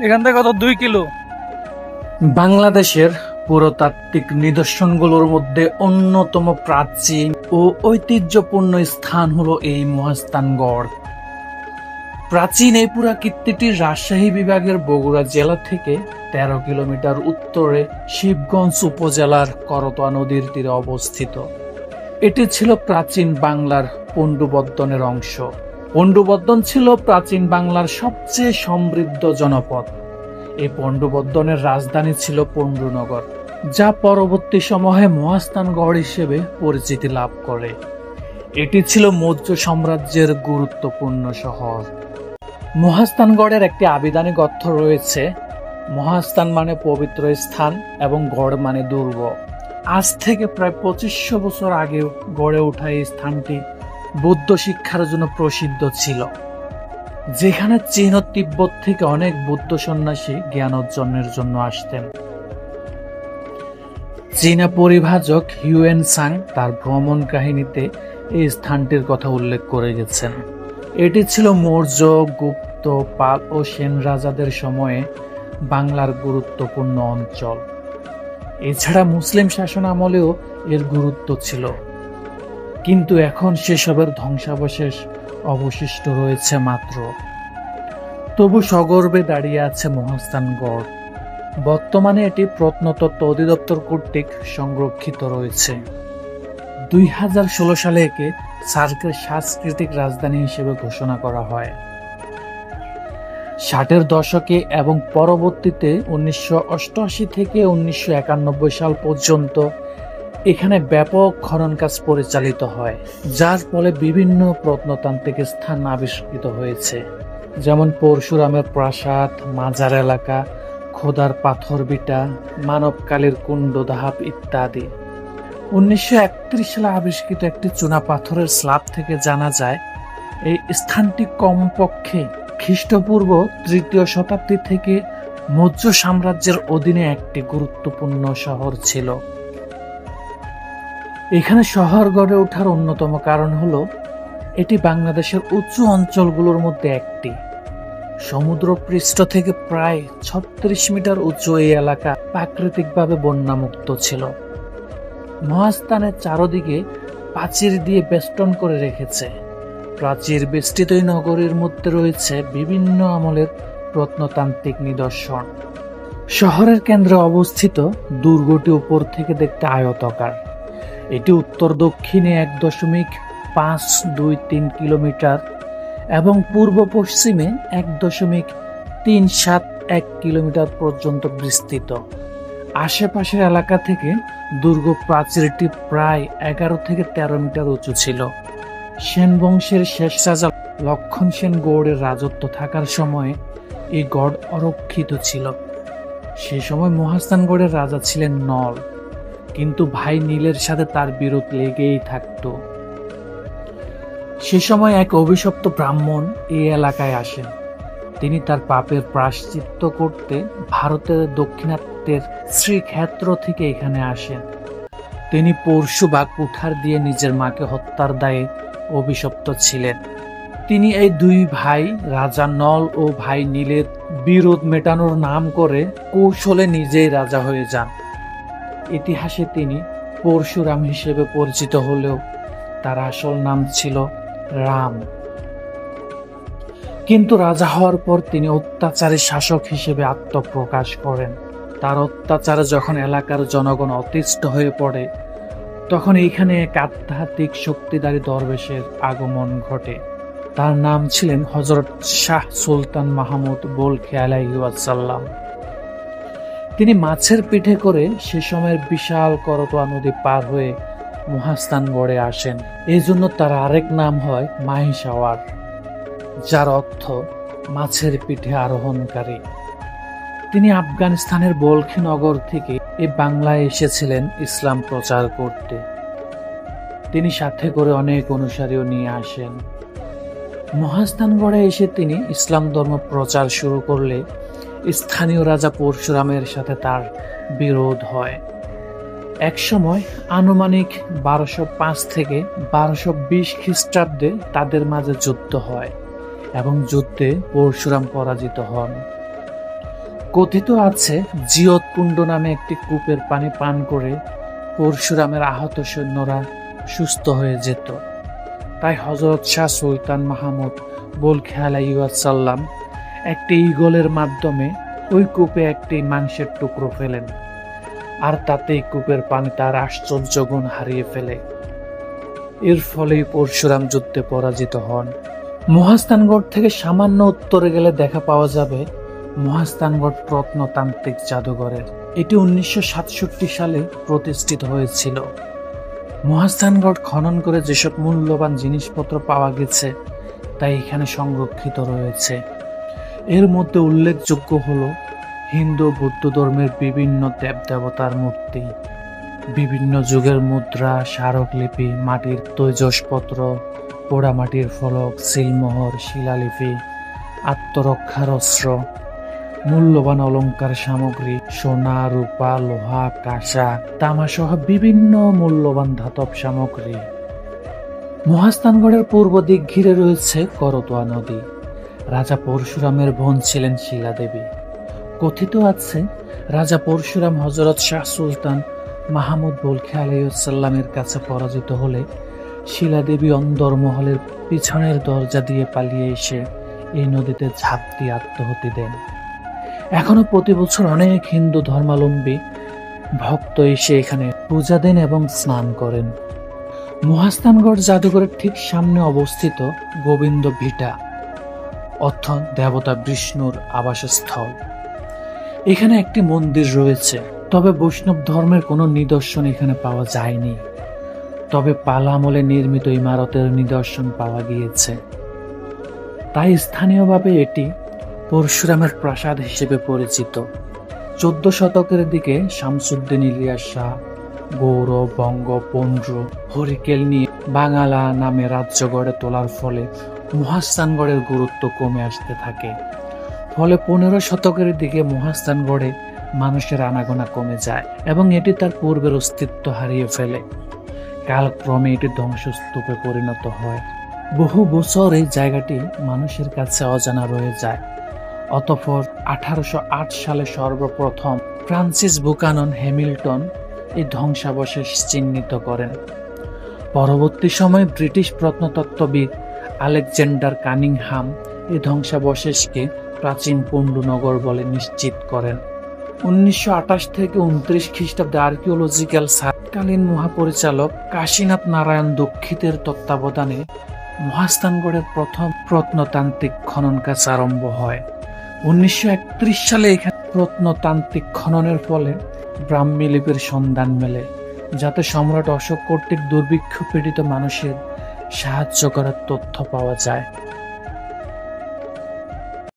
এখান থেকে কত 2 কিলো। বাংলাদেশের পুরাতাত্ত্বিক নিদর্শনগুলোর মধ্যে অন্যতম প্রাচীন ও ঐতিহ্যপূর্ণ স্থান হলো এই মহাস্থানগড়। প্রাচীন এই পুরাকীর্তিটি রাজশাহী বিভাগের বগুড়া জেলা থেকে 13 কিলোমিটার উত্তরে শিবগঞ্জ উপজেলার করতোয়া নদীর তীরে অবস্থিত। এটি ছিল প্রাচীন বাংলার পণ্ডুবর্ধনের অংশ। পণ্ডুবর্ধন ছিল প্রাচীন বাংলার সবচেয়ে সমৃদ্ধ জনপদ। এই পণ্ডুবর্ধনের রাজধানী ছিল পণ্ডুনগর, যা পরবর্তী সময়ে মহাস্থানগড় হিসেবে পরিচিতি লাভ করে। এটি ছিল মৌর্য সাম্রাজ্যের গুরুত্বপূর্ণ শহর। মহাস্থানগড়ের একটি আবিধানিক অর্থ রয়েছে। মহাস্থান মানে পবিত্র স্থান এবং গড় মানে দুর্গ। আজ থেকে প্রায় 2500 বছর আগে গড়ে ওঠা এই স্থানটি বৌদ্ধ শিক্ষার জন্য প্রসিদ্ধ ছিল, যেখানে চীন ও তিব্বত থেকে অনেক বৌদ্ধ সন্ন্যাসী জ্ঞান অর্জনের জন্য আসতেন। চীনা পরিভাষক হিউয়েন সাং তার ভ্রমণ কাহিনীতে এই স্থানটির কথা উল্লেখ করে গেছেন। এটি ছিল মৌর্য, গুপ্ত, পাল ও সেন রাজাদের সময়ে বাংলার গুরুত্বপূর্ণ অঞ্চল। এছাড়া মুসলিম শাসন আমলেও এর গুরুত্ব ছিল, কিন্তু এখন সেসবের ধ্বংসাবশেষ অবশিষ্ট রয়েছে মাত্র। তবু সগর্বে দাঁড়িয়ে আছে মহাস্থানগড়। বর্তমানে এটি প্রত্নতত্ত্ব অধিদপ্তর কর্তৃক সংরক্ষিত রয়েছে। 2016 সালে একে সার্কের সাংস্কৃতিক রাজধানী হিসেবে ঘোষণা করা হয়। 60-এর দশকে এবং পরবর্তীতে 1988 থেকে 1991 সাল পর্যন্ত এখানে ব্যাপক খনন কাজ পরিচালিত হয়, যার ফলে বিভিন্ন প্রত্নতান্ত্রিক স্থান আবিষ্কৃত হয়েছে, যেমন পরশুরামের প্রাসাদ, মাজার এলাকা, খোদার পাথর বিটা, মানবকালীর কুণ্ড ধাপ ইত্যাদি। 1931 সালে আবিষ্কৃত একটি চুনা পাথরের স্ল্যাব থেকে জানা যায় এই স্থানটি কমপক্ষে খ্রিস্টপূর্ব 3য় শতাব্দী থেকে মৌর্য সাম্রাজ্যের অধীনে একটি গুরুত্বপূর্ণ শহর ছিল। এখানে শহর গড়ে ওঠার অন্যতম কারণ হলো এটি বাংলাদেশের উঁচু অঞ্চলগুলোর মধ্যে একটি। সমুদ্রপৃষ্ঠ থেকে প্রায় 36 মিটার উঁচু এই এলাকা প্রাকৃতিকভাবে বন্যামুক্ত ছিল। মহাস্থানের চারদিকে প্রাচীর দিয়ে বেষ্টন করে রেখেছে। প্রাচীর বেষ্টিত এই নগরীর মধ্যে রয়েছে বিভিন্ন আমলের প্রত্নতান্ত্রিক নিদর্শন। শহরের কেন্দ্রে অবস্থিত দুর্গটি উপর থেকে দেখতে আয়তাকার। এটি উত্তর দক্ষিণে 1.523 কিলোমিটার এবং পূর্ব পশ্চিমে 1.371 কিলোমিটার পর্যন্ত বিস্তৃত। আশেপাশের এলাকা থেকে দুর্গ প্রাচীরটি প্রায় 11 থেকে 13 মিটার উঁচু ছিল। সেন বংশের শেষ রাজা লক্ষণ সেন গৌড়ের রাজত্ব থাকার সময়ে এই গড় অরক্ষিত ছিল। সে সময় মহাস্থানগড়ের রাজা ছিলেন নল, কিন্তু ভাই নীলের সাথে তার বিরোধ লেগেই থাকত। সে সময় এক অভিশপ্ত ব্রাহ্মণ এই এলাকায় আসেন। তিনি তার পাপের প্রায়শ্চিত্ত করতে ভারতের দক্ষিণাত্যের শ্রীক্ষেত্র থেকে এখানে আসেন। তিনি পরশু বা কুঠার দিয়ে নিজের মাকে হত্যার দায়ে অভিশপ্ত ছিলেন। তিনি এই দুই ভাই রাজা নল ও ভাই নীলের বিরোধ মেটানোর নাম করে কৌশলে নিজেই রাজা হয়ে যান। ইতিহাসে তিনি পরশুরাম হিসেবে পরিচিত হলেও তার আসল নাম ছিল রাম। কিন্তু রাজা হওয়ার পর তিনি অত্যাচারী শাসক হিসেবে আত্মপ্রকাশ করেন। তার অত্যাচারে যখন এলাকার জনগণ অতিষ্ঠ হয়ে পড়ে, তখন এইখানে এক আধ্যাত্মিক শক্তিধারী দরবেশের আগমন ঘটে। তার নাম ছিলেন হযরত শাহ সুলতান মাহমুদ বলখি আলাইহি ওয়াসাল্লাম। তিনি মাছের পিঠে করে সে সময়ের বিশাল করতোয়া নদী পার হয়ে মহাস্থানগড়ে আসেন। এই জন্য তার আরেক নাম হয় মাহিসাওয়ার, যার অর্থ মাছের পিঠে আরোহণকারী। তিনি আফগানিস্তানের বলখি নগর থেকে এই বাংলায় এসেছিলেন ইসলাম প্রচার করতে। তিনি সাথে করে অনেক অনুসারীও নিয়ে আসেন। মহাস্থানগড়ে এসে তিনি ইসলাম ধর্ম প্রচার শুরু করলে স্থানীয় রাজা পরশুরামের সাথে তার বিরোধ হয়। একসময় আনুমানিক 1205 থেকে 1220 খ্রিস্টাব্দে তাদের মাঝে যুদ্ধ হয় এবং যুদ্ধে পরশুরাম পরাজিত হন। কথিত আছে জিয়তকুণ্ড নামে একটি কূপের পানি পান করে পরশুরামের আহত সৈন্যরা সুস্থ হয়ে যেত। তাই হযরত শাহ সুলতান মাহমুদ বলখি আলাইহিসসালাম একটি ঈগলের মাধ্যমে ওই কূপে একটি মাংসের টুকরো ফেলেন, আর তাতেই কূপের পানি তার আশ্চর্য গুণ হারিয়ে ফেলে। এর ফলেই পরশুরাম যুদ্ধে পরাজিত হন। মহাস্থানগড় থেকে সামান্য উত্তরে গেলে দেখা পাওয়া যাবে মহাস্থানগড় প্রত্নতান্ত্রিক জাদুঘরের। এটি 1967 সালে প্রতিষ্ঠিত হয়েছিল। মহাস্থানগড় খনন করে যেসব মূল্যবান জিনিসপত্র পাওয়া গেছে তা এখানে সংরক্ষিত রয়েছে। এর মধ্যে উল্লেখযোগ্য হল হিন্দু বৌদ্ধ ধর্মের বিভিন্ন দেবদেবতার মূর্তি, বিভিন্ন যুগের মুদ্রা, স্মারকলিপি, মাটির তৈজসপত্র, পোড়ামাটির ফলক, সিলমোহর, শিলালিপি, আত্মরক্ষার অস্ত্র, মূল্যবান অলংকার সামগ্রী, সোনা, রূপা, লোহা, কাঁসা, তামা সহ বিভিন্ন মূল্যবান ধাতব সামগ্রী। মহাস্থানগড়ের পূর্ব দিক ঘিরে রয়েছে করতোয়া নদী। রাজা পরশুরামের বোন ছিলেন শিলাদেবী। কথিত আছে রাজা পরশুরাম হযরত শাহ সুলতান মাহমুদ বলখি আলাইহিসসালামের কাছে পরাজিত হলে শিলাদেবী অন্দরমহলের পিছনের দরজা দিয়ে পালিয়ে এসে এই নদীতে ঝাঁপ দিয়ে আত্মাহুতি দেন। এখনো প্রতি বছর অনেক হিন্দু ধর্মাবলম্বী ভক্ত এসে এখানে পূজা দেন এবং স্নান করেন। মহাস্থানগড় জাদুঘরের ঠিক সামনে অবস্থিত গোবিন্দ ভিটা, অর্থাৎ দেবতা বিষ্ণুর আবাসস্থল। এখানে একটি মন্দির রয়েছে, তবে বৈষ্ণব ধর্মের কোনো নিদর্শন এখানে পাওয়া যায়নি। তবে পাল আমলে নির্মিত ইমারতের নিদর্শন পাওয়া গিয়েছে। তাই স্থানীয়ভাবে এটি পরশুরামের প্রাসাদ হিসেবে পরিচিত। 14 শতকের দিকে শামসুদ্দিন ইলিয়াস শাহ গৌড়, বঙ্গ, পন্ড্র, হরিকেল নিয়ে বাঙালা নামে রাজ্য গড়ে তোলার ফলে মহাস্থানগড়ের গুরুত্ব কমে আসতে থাকে। ফলে 15 শতকের দিকে মহাস্থানগড়ে মানুষের আনাগোনা কমে যায় এবং এটি তার পূর্বের অস্তিত্ব হারিয়ে ফেলে। কালক্রমে এটি ধ্বংসস্তূপে পরিণত হয়। বহু বছর এই জায়গাটি মানুষের কাছে অজানা রয়ে যায়। অতঃপর 1808 সালে সর্বপ্রথম ফ্রান্সিস বুকানন হ্যামিল্টন এই ধ্বংসাবশেষ চিহ্নিত করেন। পরবর্তী সময়ে ব্রিটিশ প্রত্নতত্ত্ববিদ আলেকজান্ডার কানিংহাম এই ধ্বংসাবশেষকে প্রাচীন পণ্ডুনগর বলে নিশ্চিত করেন। 1928 থেকে 29 খ্রিস্টাব্দে আর্কিওলজিক্যাল সার্ভেকালীন মহাপরিচালক কাশীনাথ নারায়ণ দীক্ষিতের তত্ত্বাবধানে মহাস্থানগড়ের প্রথম প্রত্নতান্ত্রিক খনন কাজ আরম্ভ হয়। 1931 সালে এখানে প্রত্নতান্ত্রিক খননের ফলে ব্রাহ্মী লিপির সন্ধান মেলে, যাতে সম্রাট অশোক কর্তৃক দুর্ভিক্ষ পীড়িত মানুষের সাহায্য করার তথ্য পাওয়া যায়।